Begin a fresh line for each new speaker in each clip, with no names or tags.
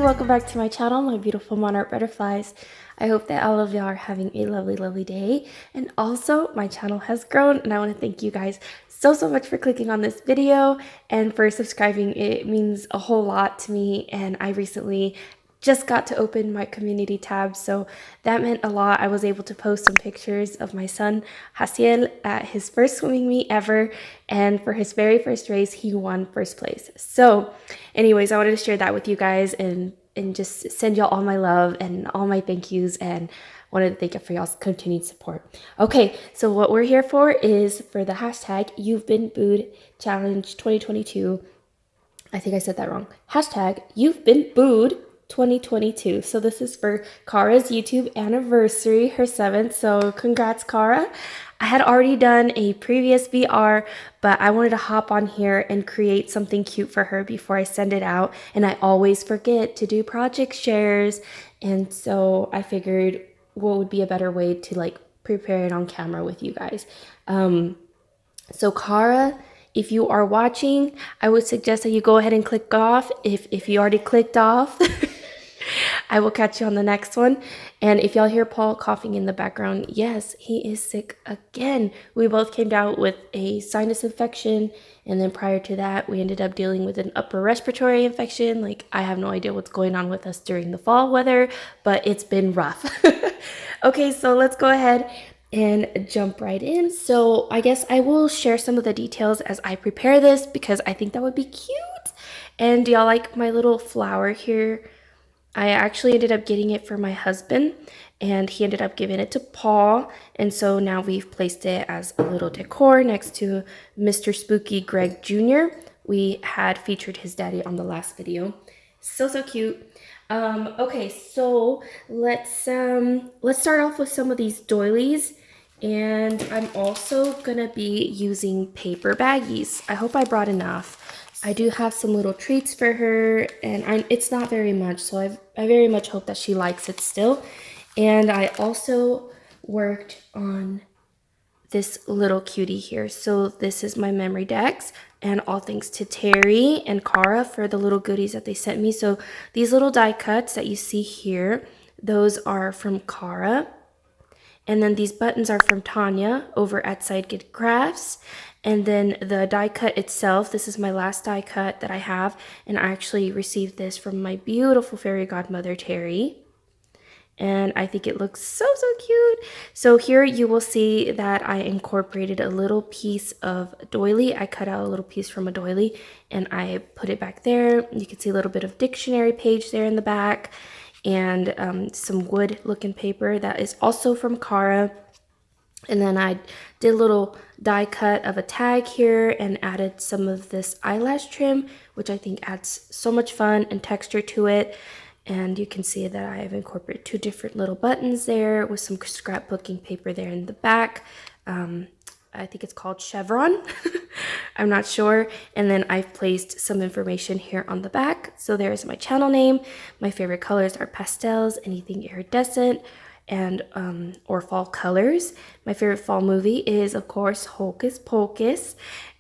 welcome back to my channel, my beautiful monarch butterflies. I hope that all of y'all are having a lovely day, and also my channel has grown, and I want to thank you guys so much for clicking on this video and for subscribing. It means a whole lot to me, and I recently just got to open my community tab, so that meant a lot. I was able to post some pictures of my son Hasiel at his first swimming meet ever, and for his very first race he won first place. So anyways, I wanted to share that with you guys and just send y'all all my love and all my thank yous, and wanted to thank you for y'all's continued support. Okay, so what we're here for is for the hashtag You've Been Booed Challenge 2022. I think I said that wrong. Hashtag You've Been Booed 2022. So this is for Kara's YouTube anniversary, her 7th. So congrats, Kara. I had already done a previous VR, but I wanted to hop on here and create something cute for her before I send it out. And I always forget to do project shares. And so I figured what would be a better way to like prepare it on camera with you guys. So Kara, if you are watching, I would suggest that you go ahead and click off. If you already clicked off, I will catch you on the next one. And if y'all hear Paul coughing in the background, yes, he is sick again. We both came down with a sinus infection, and then prior to that, we ended up dealing with an upper respiratory infection. Like, I have no idea what's going on with us during the fall weather, but it's been rough. Okay, so let's go ahead and jump right in. So I guess I will share some of the details as I prepare this because I think that would be cute. And do y'all like my little flower here? I actually ended up getting it for my husband, and he ended up giving it to Paul, and so now we've placed it as a little decor next to Mr. Spooky Greg Jr. We had featured his daddy on the last video. So cute. Okay, so let's start off with some of these doilies, and I'm also gonna be using paper baggies. I hope I brought enough. I do have some little treats for her, and it's not very much, so I very much hope that she likes it still. And I also worked on this little cutie here. So this is my memory decks, and all thanks to Terry and Kara for the little goodies that they sent me. So these little die cuts that you see here, those are from Kara. And then these buttons are from Tanya over at Sidekick Crafts. And then the die cut itself, this is my last die cut that I have, and I actually received this from my beautiful fairy godmother, Terry. And I think it looks so cute. So here you will see that I incorporated a little piece of doily. I cut out a little piece from a doily, and I put it back there. You can see a little bit of dictionary page there in the back, and some wood looking paper that is also from Kara. And then I did a little die cut of a tag here and added some of this eyelash trim, which I think adds so much fun and texture to it. And you can see that I have incorporated 2 different little buttons there with some scrapbooking paper there in the back. I think it's called chevron. I'm not sure. And then I've placed some information here on the back. So there's my channel name. My favorite colors are pastels, anything iridescent, and or fall colors. My favorite fall movie is, of course, Hocus Pocus,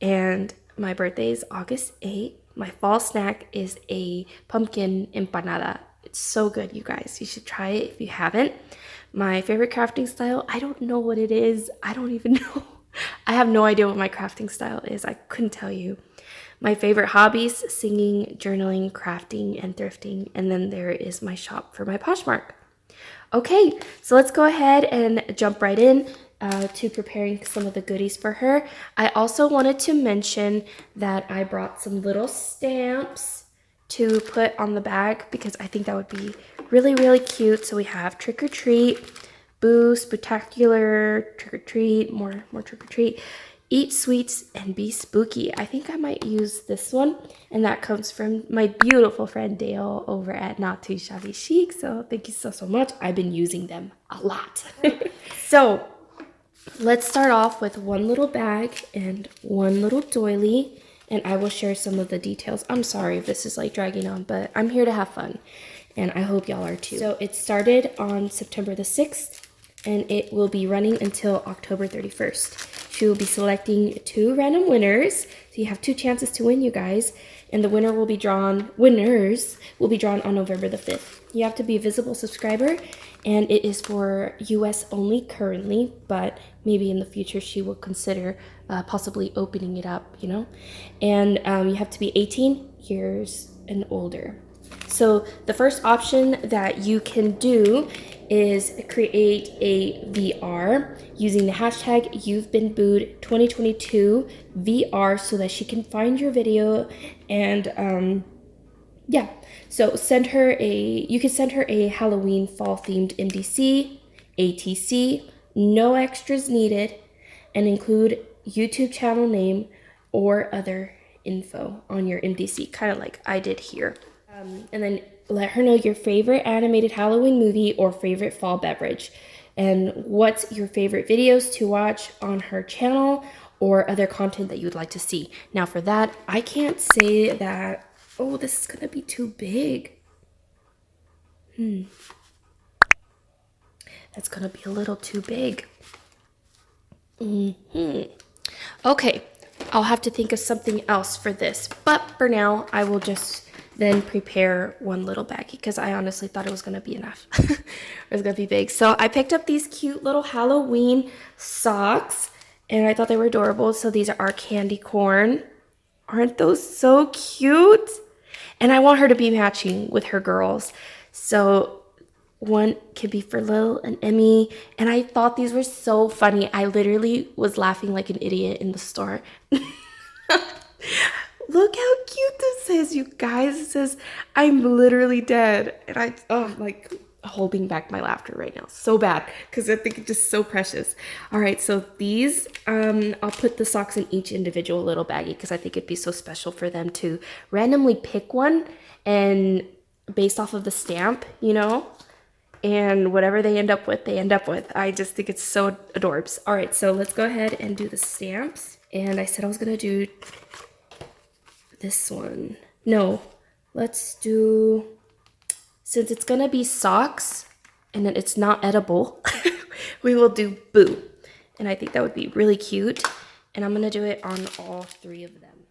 and my birthday is August 8th. My fall snack is a pumpkin empanada. It's so good, you guys. You should try it if you haven't. My favorite crafting style, I don't know what it is. I don't even know. I have no idea what my crafting style is. I couldn't tell you. My favorite hobbies, singing, journaling, crafting, and thrifting. And then there is my shop for my Poshmark. Okay, so let's go ahead and jump right in to preparing some of the goodies for her. I also wanted to mention that I brought some little stamps to put on the bag because I think that would be really cute. So we have Trick or Treat, Boo, Spectacular, Trick or Treat, more Trick or Treat, Eat Sweets, and Be Spooky. I think I might use this one, and that comes from my beautiful friend Dale over at Not Too Shabby Chic. So thank you so much. I've been using them a lot. So let's start off with one little bag and one little doily, and I will share some of the details. I'm sorry if this is like dragging on, but I'm here to have fun, and I hope y'all are too. So it started on September the 6th, and it will be running until October 31st. She will be selecting 2 random winners So you have 2 chances to win, you guys. And the winners will be drawn on November the 5th. You have to be a visible subscriber, and it is for US only currently, but maybe in the future she will consider possibly opening it up, you know. And you have to be 18 years and older. So the first option that you can do is create a VR using the hashtag you've been booed 2022 VR so that she can find your video. And yeah, so you can send her a Halloween fall themed MDC, ATC, no extras needed, and include YouTube channel name or other info on your MDC, kind of like I did here. And then let her know your favorite animated Halloween movie or favorite fall beverage, and what's your favorite videos to watch on her channel or other content that you would like to see. Now for that, I can't say that, oh, this is gonna be too big. That's gonna be a little too big. Okay, I'll have to think of something else for this, but for now, I will just then prepare one little baggie because I honestly thought it was gonna be enough. It was gonna be big. So I picked up these cute little Halloween socks and I thought they were adorable. So these are candy corn. Aren't those so cute? And I want her to be matching with her girls. So one could be for Lil and Emmy. And I thought these were so funny. I literally was laughing like an idiot in the store. Look how cute this is, you guys. It says, I'm literally dead. And I'm like holding back my laughter right now. So bad, because I think it's just so precious. All right, so these, I'll put the socks in each individual little baggie because I think it'd be so special for them to randomly pick one and based off of the stamp, you know, and whatever they end up with, they end up with. I just think it's so adorbs. All right, so let's go ahead and do the stamps. And I said I was gonna do this one. No, let's do, since it's gonna be socks and then it's not edible, we will do boo. And I think that would be really cute. And I'm gonna do it on all 3 of them.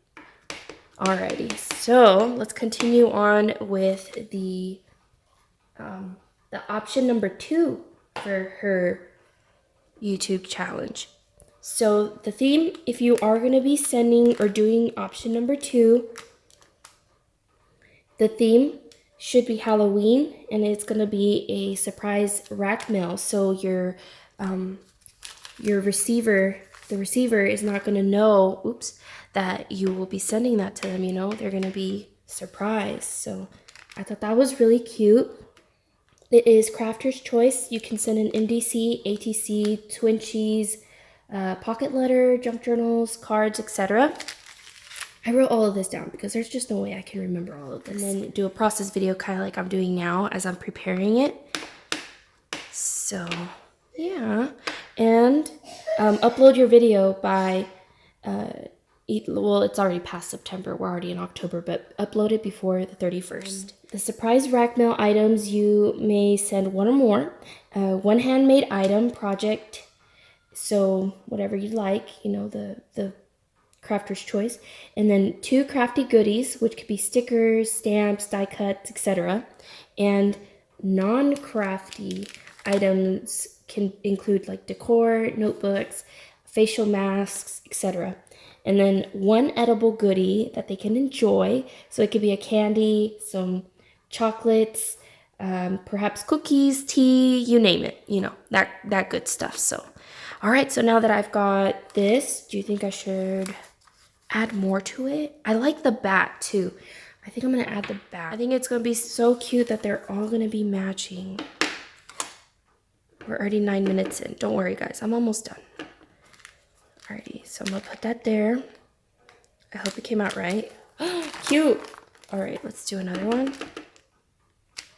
Alrighty, so let's continue on with the option number 2 for her YouTube challenge. So the theme, if you are going to be sending or doing option number 2, the theme should be Halloween, and it's going to be a surprise rack mail. So your receiver, the receiver is not going to know, that you will be sending that to them, you know. They're going to be surprised. So I thought that was really cute. It is crafter's choice. You can send an MDC, ATC, Twinchies, pocket letter, junk journals, cards, etc. I wrote all of this down because there's just no way I can remember all of this. And then do a process video kind of like I'm doing now as I'm preparing it. So, yeah. And upload your video by, well, it's already past September. We're already in October, but upload it before the 31st. The surprise rack mail items, you may send 1 or more. 1 handmade item project, so whatever you like, you know, the crafter's choice. And then 2 crafty goodies, which could be stickers, stamps, die cuts, etc. And non-crafty items can include like decor, notebooks, facial masks, etc. And then 1 edible goodie that they can enjoy. So it could be a candy, some chocolates, perhaps cookies, tea, you name it, you know, that good stuff. So, all right, so now that I've got this, do you think I should add more to it? I like the bat too. I think I'm gonna add the bat. I think it's gonna be so cute that they're all gonna be matching. We're already 9 minutes in. Don't worry, guys, I'm almost done. Alrighty, so I'm gonna put that there. I hope it came out right. Cute. All right, let's do another one.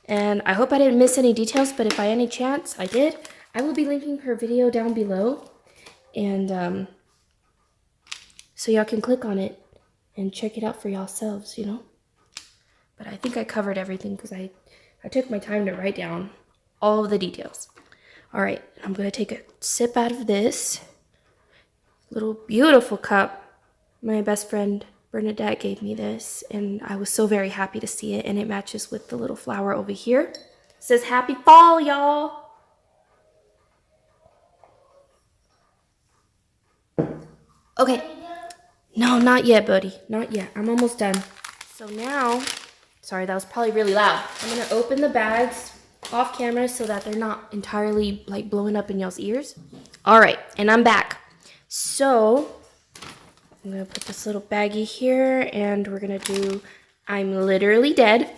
And I hope I didn't miss any details, but if by any chance I did, I will be linking her video down below. And so y'all can click on it and check it out for yourselves, you know. But I think I covered everything because I took my time to write down all of the details. All right, I'm gonna take a sip out of this little beautiful cup. My best friend Bernadette gave me this, and I was so very happy to see it, and it matches with the little flower over here. It says happy fall, y'all. Okay. No, not yet, buddy. Not yet. I'm almost done. So now, sorry, that was probably really loud. I'm gonna open the bags off camera so that they're not entirely like blowing up in y'all's ears. All right, and I'm back. So I'm gonna put this little baggie here, and we're gonna do I'm Literally Dead.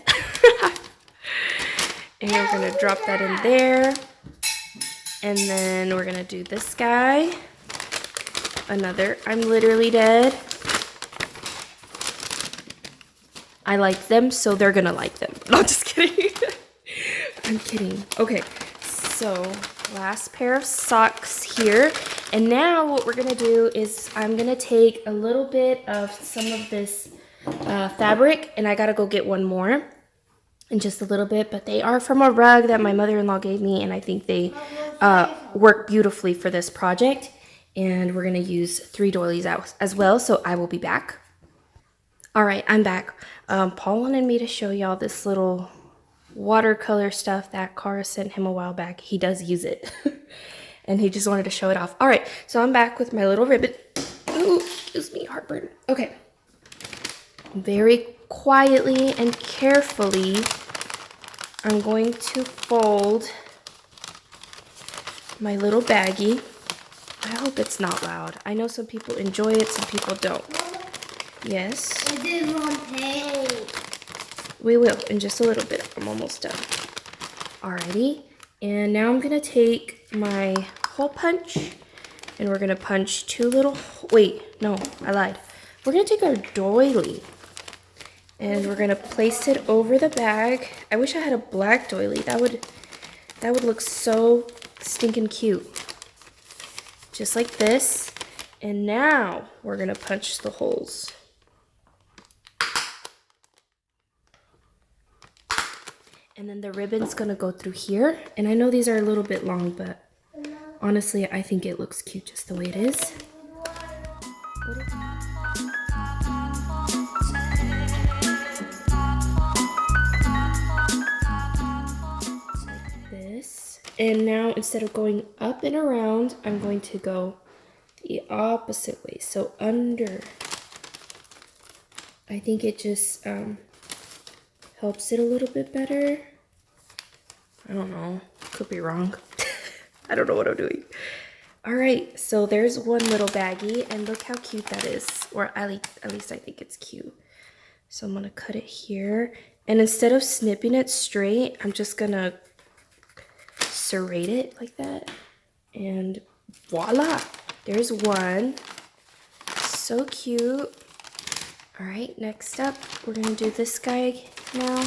And we're gonna drop that in there. And then we're gonna do this guy. Another I'm Literally Dead. I like them, so they're gonna like them. No, just kidding. I'm kidding. Okay, so last pair of socks here. And now what we're gonna do is I'm gonna take a little bit of some of this fabric, and I gotta go get one more in just a little bit, but they are from a rug that my mother-in-law gave me, and I think they work beautifully for this project. And we're gonna use 3 doilies out as well, so I will be back. All right, I'm back. Paul wanted me to show y'all this little watercolor stuff that Cara sent him a while back. He does use it. And he just wanted to show it off. All right, so I'm back with my little ribbon. Ooh, excuse me, heartburn. Okay. Very quietly and carefully, I'm going to fold my little baggie. I hope it's not loud. I know some people enjoy it, some people don't. Yes.
I did one page.
We will in just a little bit. I'm almost done. Alrighty. And now I'm gonna take my hole punch, and we're gonna punch 2 little, wait, no, I lied. We're gonna take our doily, and we're gonna place it over the bag. I wish I had a black doily. That would look so stinking cute. Just like this. And now we're gonna punch the holes. And then the ribbon's gonna go through here. And I know these are a little bit long, but honestly, I think it looks cute just the way it is. Like this. And now instead of going up and around, I'm going to go the opposite way. So under. I think it just helps it a little bit better. I don't know. Could be wrong. I don't know what I'm doing. All right, so there's one little baggie, and look how cute that is. Or at least I think it's cute. So I'm gonna cut it here, and instead of snipping it straight, I'm just gonna serrate it like that, and voila! There's one. So cute. All right, next up, we're gonna do this guy now.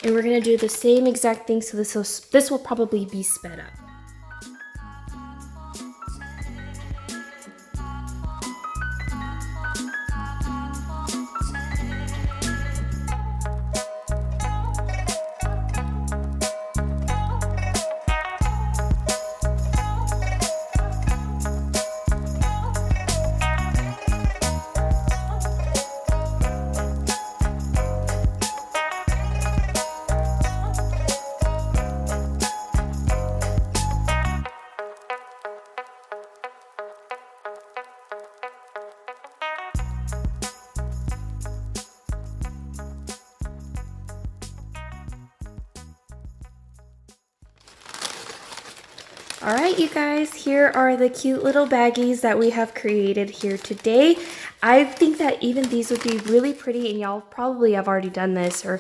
And we're gonna do the same exact thing, so this will probably be sped up. All right, you guys, here are the cute little baggies that we have created here today. I think that even these would be really pretty, and y'all probably have already done this or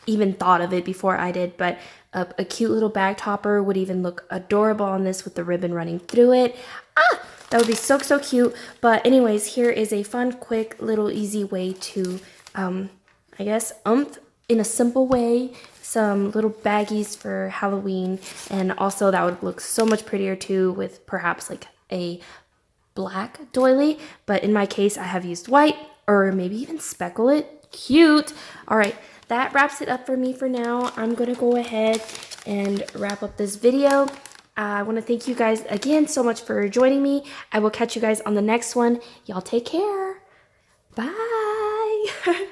even thought of it before I did, but a cute little bag topper would even look adorable on this with the ribbon running through it. That would be so, so cute. But anyways, here is a fun, quick, little easy way to, I guess, in a simple way, some little baggies for Halloween. And also that would look so much prettier too with perhaps like a black doily. But in my case, I have used white or maybe even speckle it. Cute. All right, that wraps it up for me for now. I'm going to go ahead and wrap up this video. I want to thank you guys again so much for joining me. I will catch you guys on the next one. Y'all take care. Bye.